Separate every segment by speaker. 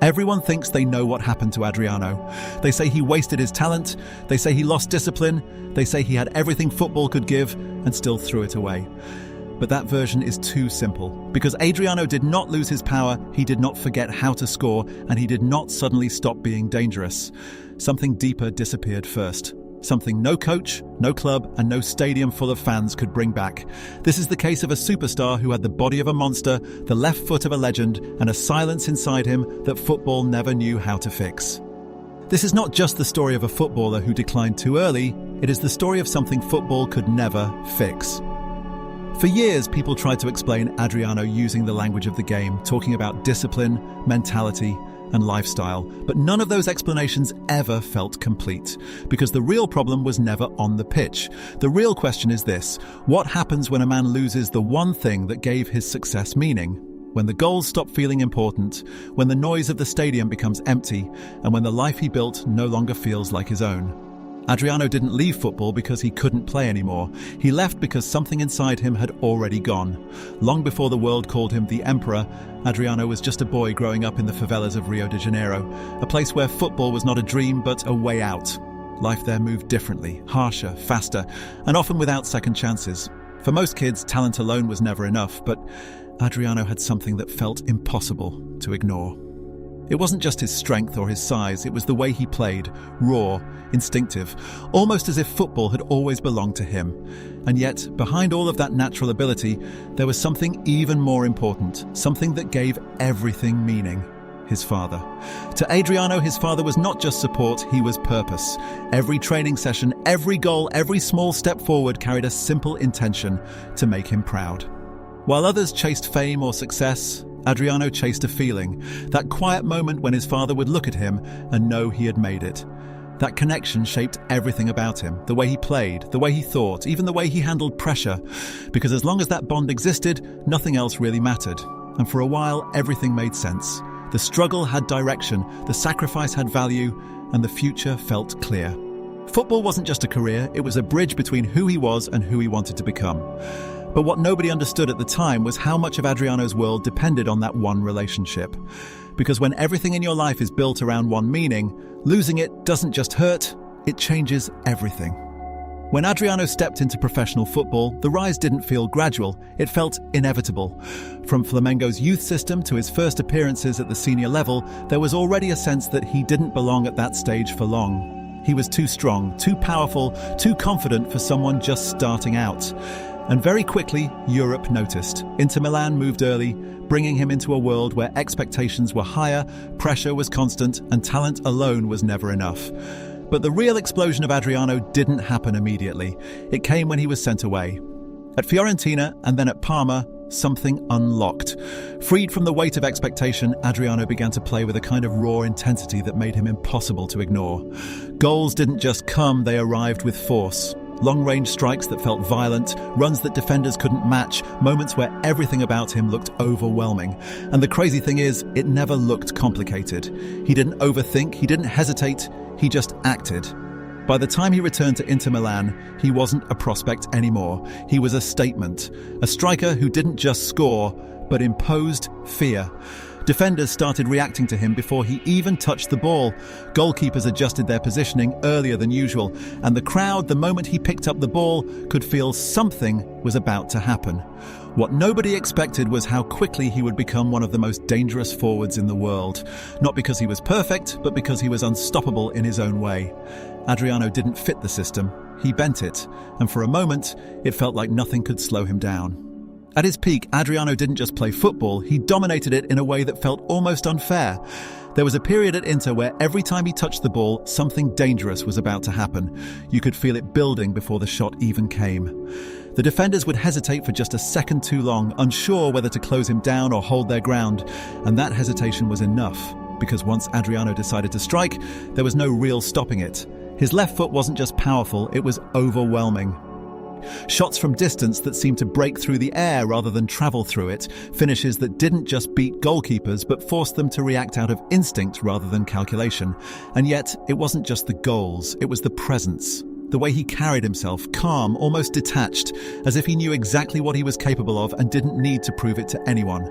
Speaker 1: Everyone thinks they know what happened to Adriano. They say he wasted his talent, they say he lost discipline, they say he had everything football could give and still threw it away. But that version is too simple, because Adriano did not lose his power, he did not forget how to score, and he did not suddenly stop being dangerous. Something deeper disappeared first. Something no coach, no club, and no stadium full of fans could bring back. This is the case of a superstar who had the body of a monster, the left foot of a legend, and a silence inside him that football never knew how to fix. This is not just the story of a footballer who declined too early, it is the story of something football could never fix. For years, people tried to explain Adriano using the language of the game, talking about discipline, mentality, and lifestyle, but none of those explanations ever felt complete, because the real problem was never on the pitch. The real question is this: what happens when a man loses the one thing that gave his success meaning? When the goals stop feeling important, when the noise of the stadium becomes empty, and when the life he built no longer feels like his own? Adriano didn't leave football because he couldn't play anymore. He left because something inside him had already gone. Long before the world called him the Emperor, Adriano was just a boy growing up in the favelas of Rio de Janeiro, a place where football was not a dream but a way out. Life there moved differently, harsher, faster, and often without second chances. For most kids, talent alone was never enough, but Adriano had something that felt impossible to ignore. It wasn't just his strength or his size, it was the way he played, raw, instinctive, almost as if football had always belonged to him. And yet, behind all of that natural ability, there was something even more important, something that gave everything meaning: his father. To Adriano, his father was not just support, he was purpose. Every training session, every goal, every small step forward carried a simple intention: to make him proud. While others chased fame or success, Adriano chased a feeling, that quiet moment when his father would look at him and know he had made it. That connection shaped everything about him, the way he played, the way he thought, even the way he handled pressure. Because as long as that bond existed, nothing else really mattered. And for a while, everything made sense. The struggle had direction, the sacrifice had value, and the future felt clear. Football wasn't just a career, it was a bridge between who he was and who he wanted to become. But what nobody understood at the time was how much of Adriano's world depended on that one relationship. Because when everything in your life is built around one meaning, losing it doesn't just hurt, it changes everything. When Adriano stepped into professional football, the rise didn't feel gradual, it felt inevitable. From Flamengo's youth system to his first appearances at the senior level, there was already a sense that he didn't belong at that stage for long. He was too strong, too powerful, too confident for someone just starting out. And very quickly, Europe noticed. Inter Milan moved early, bringing him into a world where expectations were higher, pressure was constant, and talent alone was never enough. But the real explosion of Adriano didn't happen immediately. It came when he was sent away. At Fiorentina and then at Parma, something unlocked. Freed from the weight of expectation, Adriano began to play with a kind of raw intensity that made him impossible to ignore. Goals didn't just come, they arrived with force. Long-range strikes that felt violent, runs that defenders couldn't match, moments where everything about him looked overwhelming. And the crazy thing is, it never looked complicated. He didn't overthink, he didn't hesitate, he just acted. By the time he returned to Inter Milan, he wasn't a prospect anymore. He was a statement. A striker who didn't just score, but imposed fear. Defenders started reacting to him before he even touched the ball. Goalkeepers adjusted their positioning earlier than usual, and the crowd, the moment he picked up the ball, could feel something was about to happen. What nobody expected was how quickly he would become one of the most dangerous forwards in the world. Not because he was perfect, but because he was unstoppable in his own way. Adriano didn't fit the system. He bent it, and for a moment, it felt like nothing could slow him down. At his peak, Adriano didn't just play football, he dominated it in a way that felt almost unfair. There was a period at Inter where every time he touched the ball, something dangerous was about to happen. You could feel it building before the shot even came. The defenders would hesitate for just a second too long, unsure whether to close him down or hold their ground, and that hesitation was enough, because once Adriano decided to strike, there was no real stopping it. His left foot wasn't just powerful, it was overwhelming. Shots from distance that seemed to break through the air rather than travel through it, finishes that didn't just beat goalkeepers but forced them to react out of instinct rather than calculation. And yet, it wasn't just the goals, it was the presence. The way he carried himself, calm, almost detached, as if he knew exactly what he was capable of and didn't need to prove it to anyone.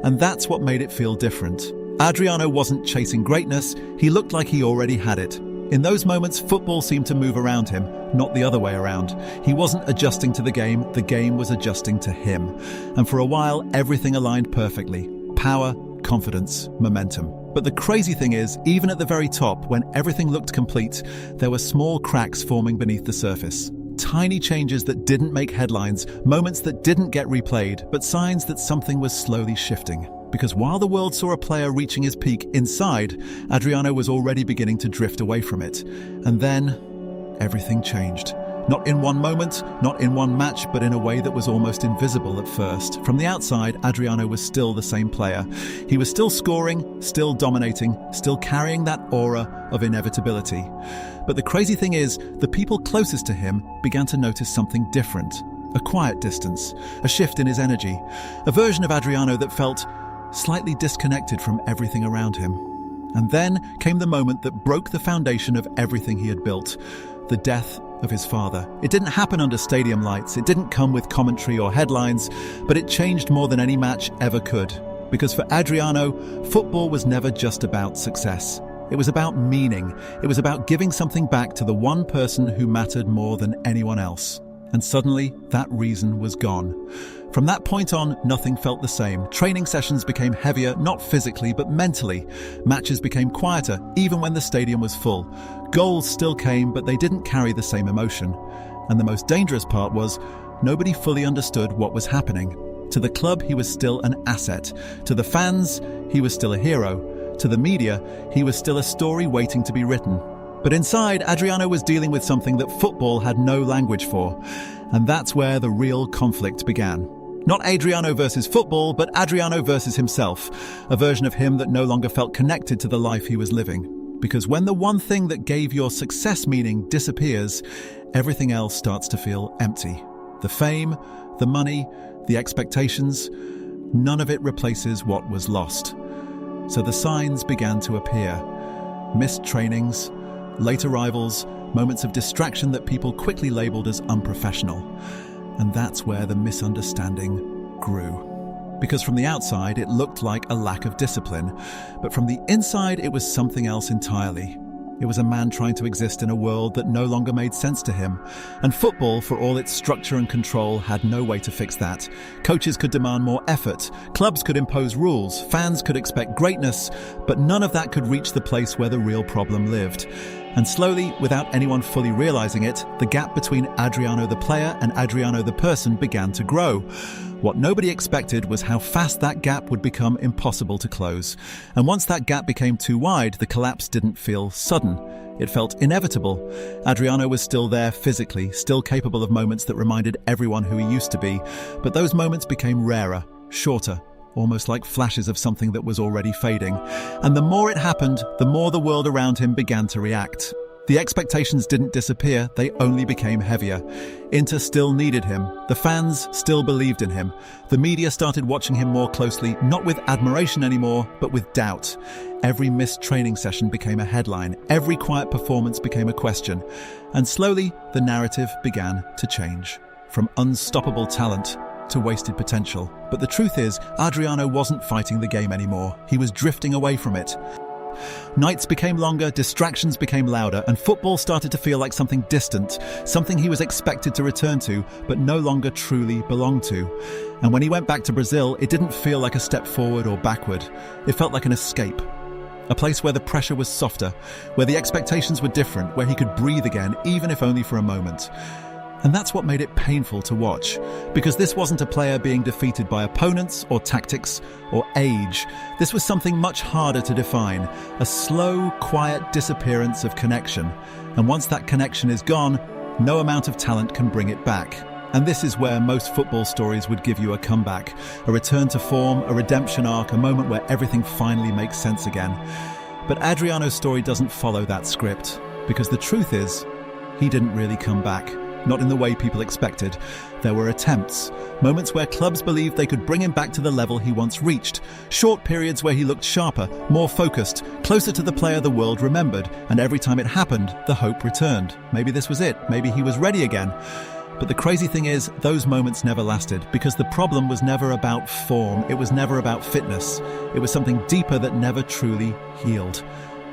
Speaker 1: And that's what made it feel different. Adriano wasn't chasing greatness, he looked like he already had it. In those moments, football seemed to move around him, not the other way around. He wasn't adjusting to the game was adjusting to him. And for a while, everything aligned perfectly. Power, confidence, momentum. But the crazy thing is, even at the very top, when everything looked complete, there were small cracks forming beneath the surface. Tiny changes that didn't make headlines, moments that didn't get replayed, but signs that something was slowly shifting. Because while the world saw a player reaching his peak inside, Adriano was already beginning to drift away from it. And then, everything changed. Not in one moment, not in one match, but in a way that was almost invisible at first. From the outside, Adriano was still the same player. He was still scoring, still dominating, still carrying that aura of inevitability. But the crazy thing is, the people closest to him began to notice something different. A quiet distance, a shift in his energy, a version of Adriano that felt slightly disconnected from everything around him. And then came the moment that broke the foundation of everything he had built, the death of his father. It didn't happen under stadium lights, it didn't come with commentary or headlines, but it changed more than any match ever could. Because for Adriano, football was never just about success. It was about meaning. It was about giving something back to the one person who mattered more than anyone else. And suddenly, that reason was gone. From that point on, nothing felt the same. Training sessions became heavier, not physically, but mentally. Matches became quieter, even when the stadium was full. Goals still came, but they didn't carry the same emotion. And the most dangerous part was, nobody fully understood what was happening. To the club, he was still an asset. To the fans, he was still a hero. To the media, he was still a story waiting to be written. But inside, Adriano was dealing with something that football had no language for. And that's where the real conflict began. Not Adriano versus football, but Adriano versus himself. A version of him that no longer felt connected to the life he was living. Because when the one thing that gave your success meaning disappears, everything else starts to feel empty. The fame, the money, the expectations, none of it replaces what was lost. So the signs began to appear. Missed trainings, late arrivals, moments of distraction that people quickly labeled as unprofessional. And that's where the misunderstanding grew. Because from the outside, it looked like a lack of discipline, but from the inside, it was something else entirely. It was a man trying to exist in a world that no longer made sense to him. And football, for all its structure and control, had no way to fix that. Coaches could demand more effort, clubs could impose rules, fans could expect greatness, but none of that could reach the place where the real problem lived. And slowly, without anyone fully realizing it, the gap between Adriano the player and Adriano the person began to grow. What nobody expected was how fast that gap would become impossible to close. And once that gap became too wide, the collapse didn't feel sudden. It felt inevitable. Adriano was still there physically, still capable of moments that reminded everyone who he used to be. But those moments became rarer, shorter, almost like flashes of something that was already fading. And the more it happened, the more the world around him began to react. The expectations didn't disappear, they only became heavier. Inter still needed him. The fans still believed in him. The media started watching him more closely, not with admiration anymore, but with doubt. Every missed training session became a headline. Every quiet performance became a question. And slowly, the narrative began to change. From unstoppable talent to wasted potential. But the truth is, Adriano wasn't fighting the game anymore. He was drifting away from it. Nights became longer, distractions became louder, and football started to feel like something distant, something he was expected to return to, but no longer truly belonged to. And when he went back to Brazil, it didn't feel like a step forward or backward. It felt like an escape. A place where the pressure was softer, where the expectations were different, where he could breathe again, even if only for a moment. And that's what made it painful to watch, because this wasn't a player being defeated by opponents or tactics or age. This was something much harder to define, a slow, quiet disappearance of connection. And once that connection is gone, no amount of talent can bring it back. And this is where most football stories would give you a comeback, a return to form, a redemption arc, a moment where everything finally makes sense again. But Adriano's story doesn't follow that script, because the truth is, he didn't really come back. Not in the way people expected. There were attempts, moments where clubs believed they could bring him back to the level he once reached, short periods where he looked sharper, more focused, closer to the player the world remembered, and every time it happened, the hope returned. Maybe this was it, maybe he was ready again. But the crazy thing is, those moments never lasted, because the problem was never about form, it was never about fitness. It was something deeper that never truly healed.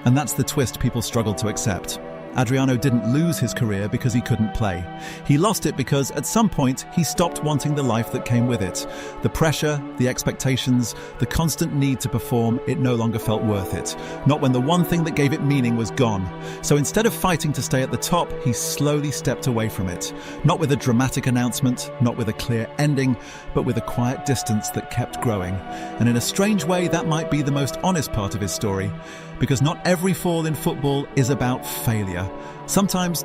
Speaker 1: And that's the twist people struggle to accept. Adriano didn't lose his career because he couldn't play. He lost it because, at some point, he stopped wanting the life that came with it. The pressure, the expectations, the constant need to perform, it no longer felt worth it. Not when the one thing that gave it meaning was gone. So instead of fighting to stay at the top, he slowly stepped away from it. Not with a dramatic announcement, not with a clear ending, but with a quiet distance that kept growing. And in a strange way, that might be the most honest part of his story. Because not every fall in football is about failure. Sometimes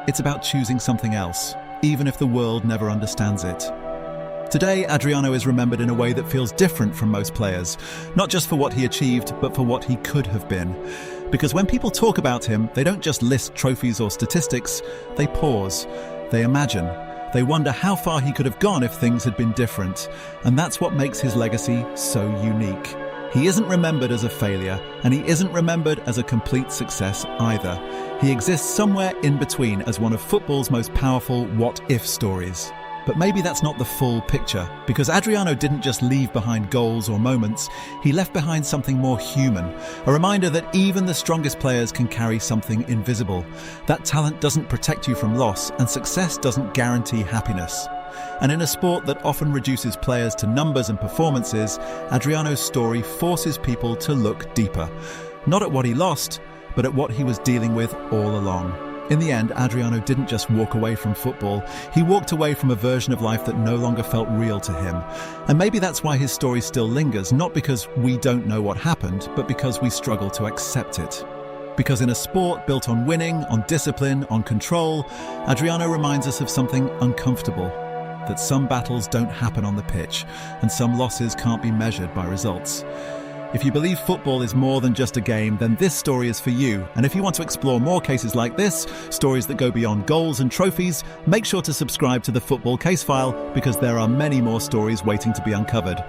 Speaker 1: it's about choosing something else, even if the world never understands it. Today, Adriano is remembered in a way that feels different from most players, not just for what he achieved, but for what he could have been. Because when people talk about him, they don't just list trophies or statistics, they pause, they imagine. They wonder how far he could have gone if things had been different. And that's what makes his legacy so unique. He isn't remembered as a failure, and he isn't remembered as a complete success either. He exists somewhere in between as one of football's most powerful what-if stories. But maybe that's not the full picture, because Adriano didn't just leave behind goals or moments, he left behind something more human, a reminder that even the strongest players can carry something invisible. That talent doesn't protect you from loss, and success doesn't guarantee happiness. And in a sport that often reduces players to numbers and performances, Adriano's story forces people to look deeper. Not at what he lost, but at what he was dealing with all along. In the end, Adriano didn't just walk away from football, he walked away from a version of life that no longer felt real to him. And maybe that's why his story still lingers, not because we don't know what happened, but because we struggle to accept it. Because in a sport built on winning, on discipline, on control, Adriano reminds us of something uncomfortable. That some battles don't happen on the pitch, and some losses can't be measured by results. If you believe football is more than just a game, then this story is for you. And if you want to explore more cases like this, stories that go beyond goals and trophies, make sure to subscribe to the Football Casefile, because there are many more stories waiting to be uncovered.